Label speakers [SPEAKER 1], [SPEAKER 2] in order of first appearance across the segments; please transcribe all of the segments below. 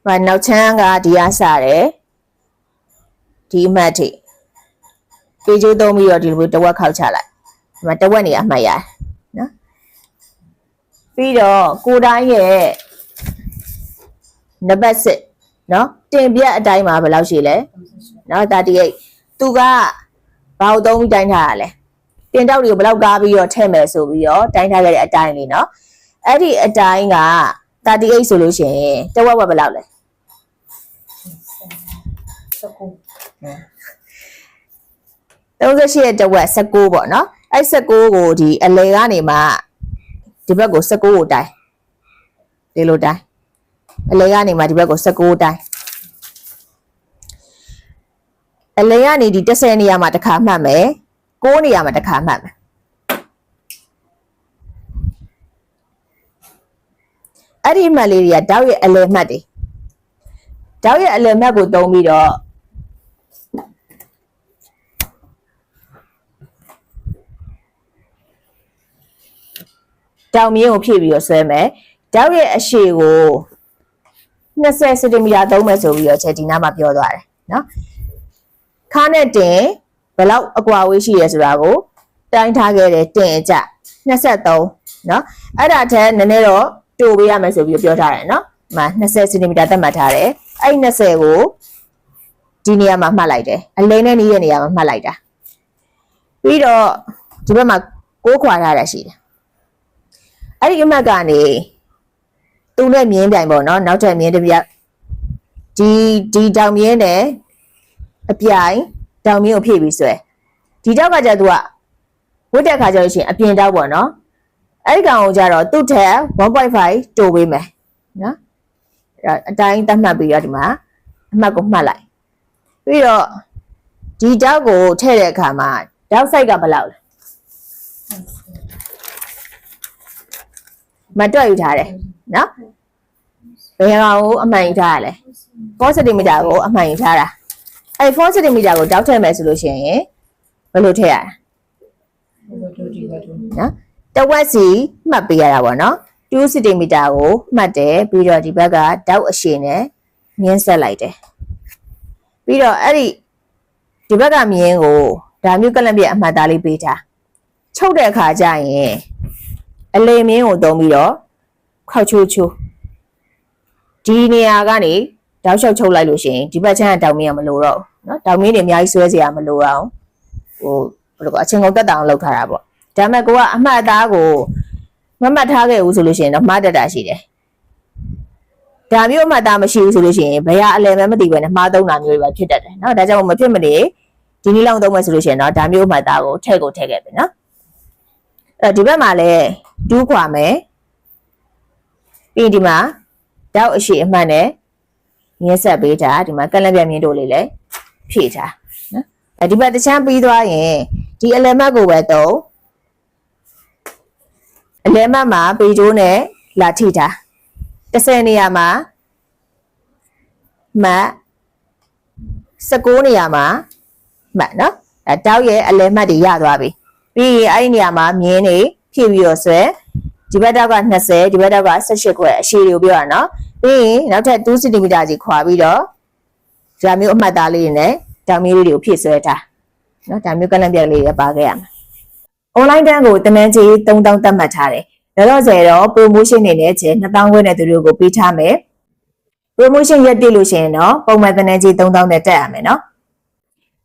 [SPEAKER 1] ဘာနောက်ချမ်းကဒီအားစားတယ်ဒီအမှတ်ထိပေကျိုးသုံးပြီးတော့ဒီလိုတဝက်ခောက်ချလိုက်ဒီမှာတဝက်နေအမှတ်ရတယ်နော်ပြီးတော့ကိုတိုင်းရဲ့နံပါတ်6နော်တင်ပြအတိုင်းမှာဘယ်လောက်ရှိလဲနော်38သူကဘာလို့သုံးပြီးတိုင်းထားရလဲတင်တောက်တွေကိုဘယ်လောက်ကားပြီးတော့ထည့်မယ်ဆိုပြီးတော့တိုင်းထားခဲ့တဲ့အတိုင်းလေးနော်အဲ့ဒီအတိုင်းက38ဆိုလို့ရှိရင်တဝက်ဘယ်လောက်လဲ38ရဲ့တဝက်19ပေါ့နော်အဲ့19ကိုဒီအလဲကနေမှဒီဘက်ကို19ကိုတိုင်းဒီလိုတိုင်းအလဲကနေမှဒီဘက်ကို19တိုင်းအလဲကနေဒီ30နေရာမှာတစ်ခါမှတ်မယ်9နေရာမှာတစ်ခါမှတ်မယ်အဲ့ဒီမှတ်လေးတွေကတောက်ရဲ့အလဲမှတ်တွေတောက်ရဲ့အလဲမှတ်ကိုသုံးပြီးတော့တောင်မြင်းကိုဖြည့်ပြီးတော့ဆွဲမယ်တောက်ရဲ့အရှည်ကို20စင်တီမီတာသုံးမယ်ဆိုပြီးတော့ချက်ဒီနားမှာပြောသွားတယ်နော်ခါနဲ့တင်ဘယ်လောက်အကွာဝေးရှိရဲဆိုတာကိုတိုင်းထားခဲ့တယ်တင်အကြ23နော်အဲ့ဒါထက်နည်းနည်းတော့တိုးပေးရမယ်ဆိုပြီးပြောထားတယ်နော်ဒီမှာ20စင်တီမီတာသတ်မှတ်ထားတယ်အဲ့20ကိုဒီနေရာမှာမှတ်လိုက်တယ်အလဲနဲ့နီးတဲ့နေရာမှာမှတ်လိုက်တာပြီးတော့ဒီဘက်မှာ6ခွာထားတာရှိတယ်အဲ့ဒီအမှတ်ကနေသူ့နဲ့မြင်းပြိုင်ပေါ့နော်နောက်ထပ်မြင်းတစ်ပြက်ဒီတောင်မြင်းနဲ့အပြိုင်တောင်မြင်းကိုဖြည့်ပြီးဆွဲဒီတောက်ကကြသူကဝတ်တဲ့ခါကျလို့ရှိရင်အပြင်တောက်ပေါ့နော်အဲ့ဒီကောင်ကိုကြတော့သူ့ထက် 1.5 တိုးပေးမယ်နော်အဲ့အတိုင်းသတ်မှတ်ပြီးတော့ဒီမှာအမှတ်ကိုမှတ်လိုက်ပြီးတော့ဒီတောက်ကိုထည့်တဲ့အခါမှာတောက်ဆိုင်ကဘယ်လောက်လဲမတွက်ယူထားတယ်နော်ဘယ်ကောင်ကိုအမှန်ယူထားရလဲ4 cm ကိုအမှန်ယူထားတာအဲ့4 cm ကိုတောက်ထည့်မယ်ဆိုလို့ရှိရင်ဘယ်လိုထည့်ရလဲနော်တဝက်စီမှတ်ပေးရတာပေါ့နော်2 cm ကိုမှတ်တယ်ပြီးတော့ဒီဘက်ကတောက်အရှည်နဲ့မြင်းဆက်လိုက်တယ်ပြီးတော့အဲ့ဒီဘက်ကမြင်းကိုဒါမျိုးကလန့်ပြအမှတ်သားလေးပေးထားချုပ်တဲ့အခါကျရင်အလေမြင်းကိုသုံးပြီးတော့ခောက်ချိုးဒီနေရာကနေတောက်လျှောက်ချုပ်လိုက်လို့ရှိရင်ဒီဘက်ချမ်းတောင်မြင်းကမလိုတော့ဘူးเนาะတောင်မြင်းတွေအများကြီးဆွဲเสียမလိုအောင်ဟိုဘယ်လိုကအချင်းကုန်တက်တောင်လောက်ထားတာပေါ့ဒါပေမဲ့ကိုကအမှတ်အသားကိုမမှတ်ထားခဲ့ဘူးဆိုလို့ရှိရင်တော့မှားတတ်တာရှိတယ်ဒါမျိုးအမှတ်အသားမရှိဘူးဆိုလို့ရှိရင်ဘယ်ဟာအလဲမဲမသိဘဲနဲ့မှားသုံးတာမျိုးတွေပဲဖြစ်တတ်တယ်เนาะဒါကြောင့်မဖြစ်မနေဒီနည်းလောက်သုံးမယ်ဆိုလို့ရှိရင်တော့ဒါမျိုးအမှတ်အသားကိုထည့်ခဲ့ပြီเนาะအဲ့ဒီဘက်မှာလည်း2ခွာမယ်ပြီးဒီမှာတောက်အရှိအမှတ်နဲ့မြင်းဆက်ပေးတာဒီမှာကလန့်ပြမြင်းတို့လေးလည်းဖြည့်ထားနော်ဒီဘက်တချမ်းပြီးသွားရင်ဒီအလယ်မတ်ကိုပဲတော့အလယ်မတ်မှာပေကျိုးနဲ့လာထိထား30နေရာမှာမှတ်19နေရာမှာမှတ်နော်တောက်ရဲ့အလယ်မတ်တွေရသွားပြီပြီးရင်အဲ့ဒီနေရာမှာမြင်းတွေဖြည့်ပြီးတော့ဆွဲဒီဘက်တောက်က20ဒီဘက်တောက်က18ခွဲအရှည်တွေကိုပြောတာနော်ပြီးရင်နောက်ထပ်2 cm ကြီးခွာပြီးတော့ဒါမျိုးအမှတ်သားလေးတွေနဲ့တောင်မီးလေးတွေကိုဖြည့်ဆွဲထားနော်ဒါမျိုးကလန့်ပြက်လေးတွေပါခဲ့ရမှာ online တန်းကိုတနန်းကြီး3000သတ်မှတ်ထားတယ်ဒါတော့ကျတော့ promotion နေနဲ့ကျ2000ခွဲနဲ့သူတို့ကိုပေးထားမယ် promotion ရက်တည်လို့ရှိရင်တော့ပုံမှန်တနန်းကြီး3000နဲ့တက်ရမယ်နော်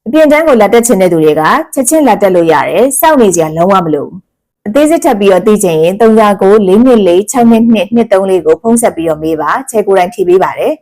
[SPEAKER 1] အပြင်တန်းကိုလက်တက်ချင်တဲ့သူတွေကချက်ချင်းလက်တက်လို့ရတယ်စောင့်နေကြလုံးဝမလိုဘူးအသေးစိတ်ထပ်ပြီးတော့သိချင်ရင်394 424 622 234ကိုဖုန်းဆက်ပြီးတော့မေးပါချက်ကိုယ်တိုင်ဖြေပေးပါတယ်